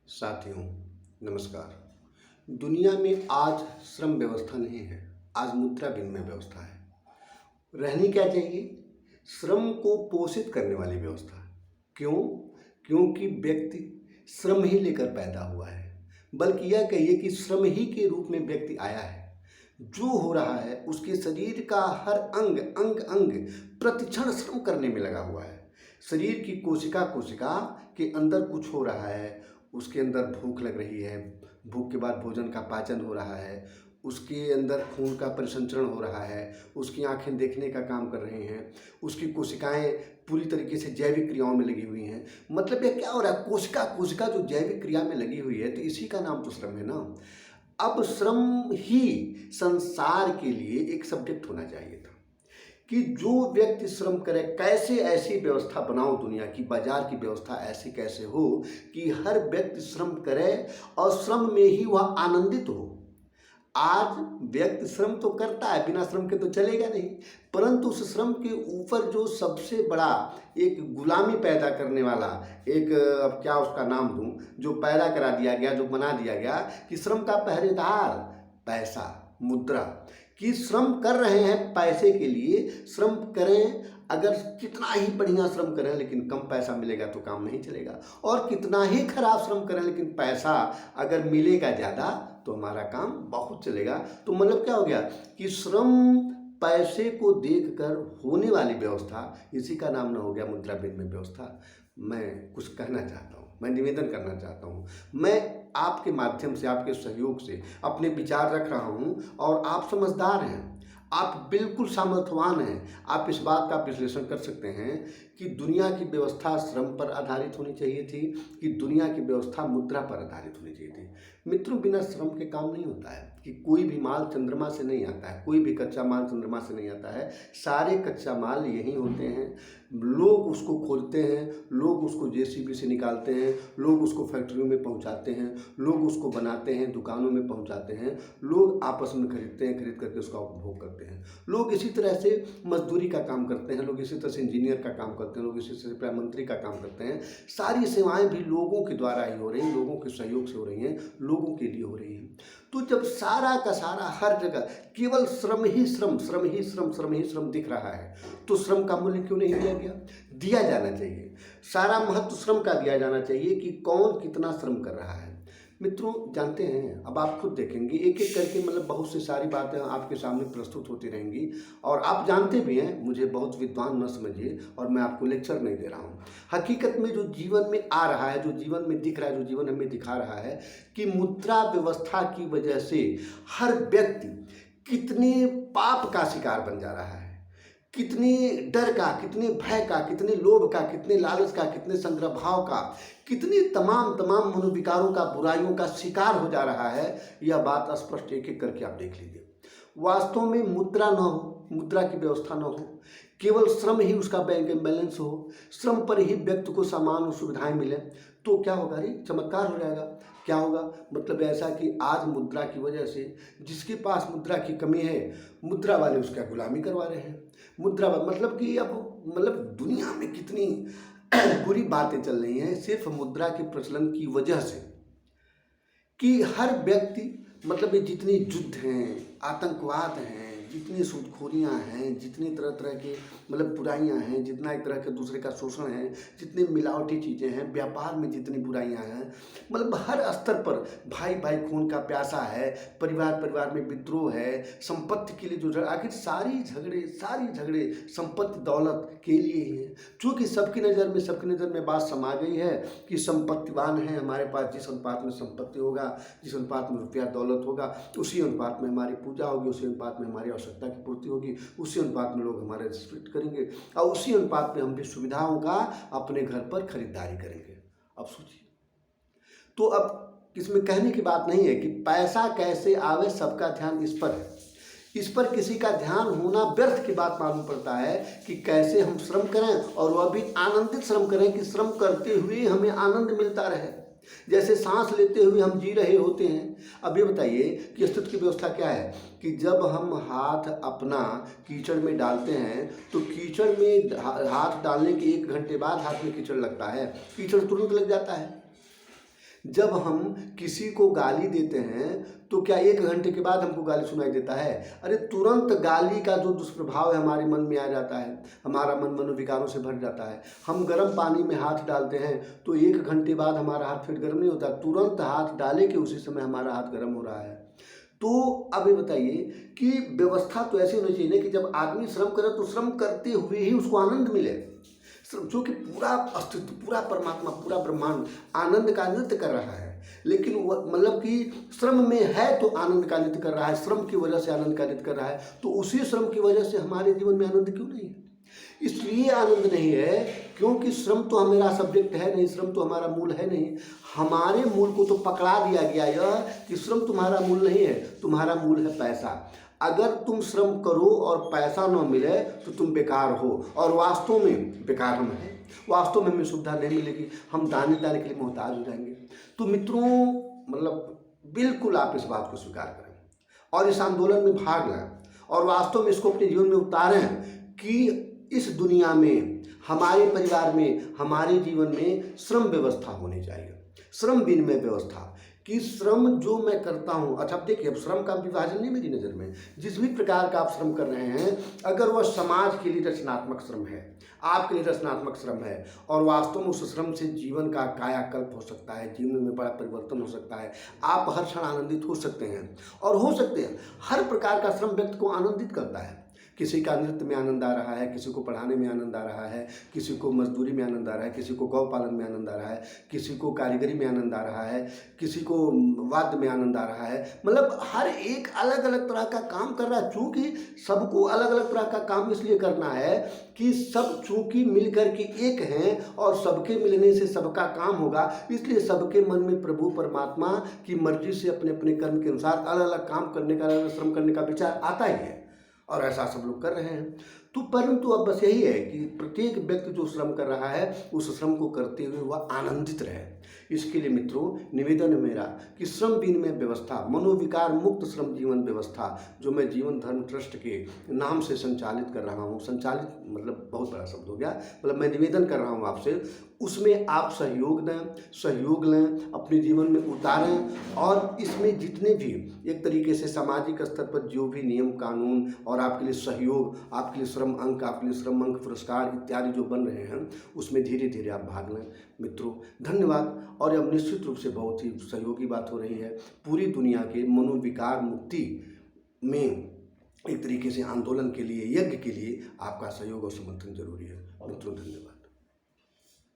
साथियों, नमस्कार। दुनिया में आज श्रम व्यवस्था नहीं है, आज मुद्रा विनिमय व्यवस्था है। रहनी क्या चाहिए? श्रम को पोषित करने वाली व्यवस्था। क्यों? क्योंकि व्यक्ति श्रम ही लेकर पैदा हुआ है, बल्कि यह कहिए कि श्रम ही के रूप में व्यक्ति आया है। जो हो रहा है उसके शरीर का हर अंग अंग अंग प्रतिक्षण श्रम करने में लगा हुआ है। शरीर की कोशिका कोशिका के अंदर कुछ हो रहा है, उसके अंदर भूख लग रही है, भूख के बाद भोजन का पाचन हो रहा है, उसके अंदर खून का परिसंचरण हो रहा है, उसकी आंखें देखने का काम कर रही हैं, उसकी कोशिकाएं पूरी तरीके से जैविक क्रियाओं में लगी हुई हैं। मतलब यह क्या हो रहा है? कोशिका कोशिका जो जैविक क्रिया में लगी हुई है, तो इसी का नाम तो श्रम है ना। अब श्रम ही संसार के लिए एक सब्जेक्ट होना चाहिए था कि जो व्यक्ति श्रम करे, कैसे ऐसी व्यवस्था बनाओ दुनिया की, बाजार की व्यवस्था ऐसी कैसे हो कि हर व्यक्ति श्रम करे और श्रम में ही वह आनंदित हो। आज व्यक्ति श्रम तो करता है, बिना श्रम के तो चलेगा नहीं, परंतु उस श्रम के ऊपर जो सबसे बड़ा एक गुलामी पैदा करने वाला एक, अब क्या उसका नाम दूं, जो पैदा करा दिया गया, जो बना दिया गया कि श्रम का पहरेदार पैसा, मुद्रा, कि श्रम कर रहे हैं पैसे के लिए। श्रम करें, अगर कितना ही बढ़िया श्रम करें लेकिन कम पैसा मिलेगा तो काम नहीं चलेगा, और कितना ही खराब श्रम करें लेकिन पैसा अगर मिलेगा ज़्यादा तो हमारा काम बहुत चलेगा। तो मतलब क्या हो गया कि श्रम पैसे को देखकर होने वाली व्यवस्था, इसी का नाम ना हो गया मुद्रा विनिमय व्यवस्था। मैं कुछ कहना चाहता हूँ, मैं निवेदन करना चाहता हूँ, मैं आपके माध्यम से, आपके सहयोग से अपने विचार रख रहा हूँ, और आप समझदार हैं, आप बिल्कुल सामर्थ्यवान हैं। आप इस बात का विश्लेषण कर सकते हैं कि दुनिया की व्यवस्था श्रम पर आधारित होनी चाहिए थी कि दुनिया की व्यवस्था मुद्रा पर आधारित होनी चाहिए थी। मित्रों, बिना श्रम के काम नहीं होता है कि कोई भी माल चंद्रमा से नहीं आता है, कोई भी कच्चा माल चंद्रमा से नहीं आता है। सारे कच्चा माल यहीं होते हैं, लोग उसको खोदते हैं, लोग उसको जेसीबी से निकालते हैं, लोग उसको फैक्ट्रियों में पहुंचाते हैं, लोग उसको बनाते हैं, दुकानों में पहुंचाते हैं, लोग आपस में खरीदते हैं, खरीद करके उसका उपभोग करते हैं। लोग इसी तरह से मजदूरी का काम करते हैं, लोग इसी तरह से इंजीनियर का काम करते हैं, लोग इसी तरह से प्राइम मंत्री का काम करते हैं। सारी सेवाएं भी लोगों के द्वारा ही हो रही हैं, लोगों के सहयोग से हो रही हैं, लोगों के लिए हो रही हैं। तो जब सारा का सारा हर जगह केवल श्रम ही श्रम, श्रम ही श्रम, श्रम ही श्रम दिख रहा है, तो श्रम का मूल्य क्यों नहीं दिया गया? दिया जाना चाहिए। सारा महत्व श्रम का दिया जाना चाहिए कि कौन कितना श्रम कर रहा है। मित्रों, जानते हैं, अब आप खुद देखेंगे एक एक करके, मतलब बहुत सी सारी बातें आपके सामने प्रस्तुत होती रहेंगी, और आप जानते भी हैं, मुझे बहुत विद्वान न समझिए, और मैं आपको लेक्चर नहीं दे रहा हूँ। हकीकत में जो जीवन में आ रहा है, जो जीवन में दिख रहा है, जो जीवन हमें दिखा रहा है कि मुद्रा व्यवस्था की वजह से हर व्यक्ति कितने पाप का शिकार बन जा रहा है, कितने डर का, कितने भय का, कितने लोभ का, कितने लालच का, कितने संग्रह भाव का, कितने तमाम तमाम मनोविकारों का, बुराइयों का शिकार हो जा रहा है। यह बात स्पष्ट एक एक करके आप देख लीजिए। वास्तव में मुद्रा न हो, मुद्रा की व्यवस्था न हो, केवल श्रम ही उसका बैंक बैलेंस हो, श्रम पर ही व्यक्ति को सामान और सुविधाएं मिले, तो क्या होगा? अरे चमत्कार हो जाएगा। क्या होगा? मतलब ऐसा कि आज मुद्रा की वजह से जिसके पास मुद्रा की कमी है, मुद्रा वाले उसका गुलामी करवा रहे हैं। मुद्रा मतलब कि अब मतलब दुनिया में कितनी बुरी बातें चल रही हैं सिर्फ मुद्रा के प्रचलन की वजह से, कि हर व्यक्ति, मतलब ये जितने युद्ध हैं, आतंकवाद हैं, जितनी सूदखोरियाँ हैं, जितनी तरह तरह की मतलब बुराइयाँ हैं, जितना एक तरह के दूसरे का शोषण है, जितनी मिलावटी चीज़ें हैं, व्यापार में जितनी बुराइयाँ हैं, मतलब हर स्तर पर भाई भाई खून का प्यासा है, परिवार परिवार में विद्रोह है, संपत्ति के लिए जो आखिर सारी झगड़े संपत्ति दौलत के लिए ही है। चूँकि सबकी नज़र में बात समा गई है कि संपत्तिवान है हमारे पास, जिस अनुपात में संपत्ति होगा, जिस अनुपात में रुपया दौलत होगा, उसी अनुपात में हमारी पूजा होगी, उसी अनुपात में हमारी आवश्यकता की पूर्ति होगी, उसी अनुपात में लोग हमारे रिस्पेक्ट करेंगे, और उसी अनुपात में हम भी सुविधाओं का अपने घर पर खरीदारी करेंगे। अब सोचिए, तो अब इसमें कहने की बात नहीं है कि पैसा कैसे आवे, सबका ध्यान इस पर है। इस पर किसी का ध्यान होना व्यर्थ की बात मालूम पड़ता है कि कैसे हम श्रम करें, और वह भी आनंदित श्रम करें, कि श्रम करते हुए हमें आनंद मिलता रहे, जैसे सांस लेते हुए हम जी रहे होते हैं। अब ये बताइए कि अस्तित्व की व्यवस्था क्या है कि जब हम हाथ अपना कीचड़ में डालते हैं तो कीचड़ में हाथ डालने के 1 घंटे बाद हाथ में कीचड़ लगता है, कीचड़ तुरंत लग जाता है। जब हम किसी को गाली देते हैं तो क्या 1 घंटे के बाद हमको गाली सुनाई देता है? अरे तुरंत गाली का जो दुष्प्रभाव है हमारे मन में आ जाता है, हमारा मन मनोविकारों से भर जाता है। हम गर्म पानी में हाथ डालते हैं तो 1 घंटे बाद हमारा हाथ फिर गर्म नहीं होता, तुरंत हाथ डाले कि उसी समय हमारा हाथ गर्म हो रहा है। तो अब ये बताइए कि व्यवस्था तो ऐसी होनी चाहिए ना कि जब आदमी श्रम करे तो श्रम करते हुए ही उसको आनंद मिले। जो कि पूरा अस्तित्व, पूरा परमात्मा, पूरा ब्रह्मांड आनंद का नृत्य कर रहा है, लेकिन वह मतलब कि श्रम में है तो आनंद का नृत्य कर रहा है, श्रम की वजह से आनंद का नृत्य कर रहा है। तो उसी श्रम की वजह से हमारे जीवन में आनंद क्यों नहीं है? इसलिए आनंद नहीं है क्योंकि श्रम तो हमारा सब्जेक्ट है नहीं, श्रम तो हमारा मूल है नहीं। हमारे मूल को तो पकड़ा दिया गया यह कि श्रम तुम्हारा मूल नहीं है, तुम्हारा मूल है पैसा। अगर तुम श्रम करो और पैसा न मिले तो तुम बेकार हो, और वास्तव में बेकार हम हैं। वास्तव में हमें सुविधा नहीं मिलेगी, हम दाने दाने के लिए मोहताज हो जाएंगे। तो मित्रों, मतलब बिल्कुल आप इस बात को स्वीकार करें और इस आंदोलन में भाग लें और वास्तव में इसको अपने जीवन में उतारें कि इस दुनिया में, हमारे परिवार में, हमारे जीवन में श्रम व्यवस्था होनी चाहिए, श्रम विनिमय व्यवस्था। कि श्रम जो मैं करता हूँ, अच्छा अब देखिए, अब श्रम का विभाजन नहीं मेरी नज़र में, जिस भी प्रकार का आप श्रम कर रहे हैं, अगर वह समाज के लिए रचनात्मक श्रम है, आपके लिए रचनात्मक श्रम है और वास्तव में उस श्रम से जीवन का कायाकल्प हो सकता है, जीवन में बड़ा परिवर्तन हो सकता है, आप हर क्षण आनंदित हो सकते हैं और हो सकते हैं। हर प्रकार का श्रम व्यक्ति को आनंदित करता है। किसी का नृत्य में आनंद आ रहा है, किसी को पढ़ाने में आनंद आ रहा है, किसी को मजदूरी में आनंद आ रहा है, किसी को गौ पालन में आनंद आ रहा है, किसी को कारीगरी में आनंद आ रहा है, किसी को वाद्य में आनंद आ रहा है। मतलब हर एक अलग अलग तरह का काम कर रहा है। चूँकि सबको अलग अलग तरह का काम इसलिए करना है कि सब चूँकि मिलकर के एक हैं और सबके मिलने से सबका काम होगा, इसलिए सबके मन में प्रभु परमात्मा की मर्जी से अपने अपने कर्म के अनुसार अलग अलग काम करने का, अलग अलग श्रम करने का विचार आता ही है और ऐसा सब लोग कर रहे हैं। तो परंतु अब बस यही है कि प्रत्येक व्यक्ति जो श्रम कर रहा है उस श्रम को करते हुए वह आनंदित रहे। इसके लिए मित्रों निवेदन है मेरा कि श्रम विनिमय व्यवस्था, मनोविकार मुक्त श्रम जीवन व्यवस्था जो मैं जीवन धर्म ट्रस्ट के नाम से संचालित कर रहा हूँ, संचालित मतलब बहुत बड़ा शब्द हो गया, मतलब मैं निवेदन कर रहा हूँ आपसे, उसमें आप सहयोग दें, सहयोग लें, अपने जीवन में उतारें और इसमें जितने भी एक तरीके से सामाजिक स्तर पर जो भी नियम कानून और आपके लिए सहयोग, आपके लिए श्रम अंक, आपके लिए श्रम अंक पुरस्कार इत्यादि जो बन रहे हैं उसमें धीरे धीरे आप भाग लें। मित्रों धन्यवाद। और अब निश्चित रूप से बहुत ही सहयोगी बात हो रही है। पूरी दुनिया के मनोविकार मुक्ति में एक तरीके से आंदोलन के लिए, यज्ञ के लिए आपका सहयोग और समर्थन जरूरी है। मित्रों धन्यवाद।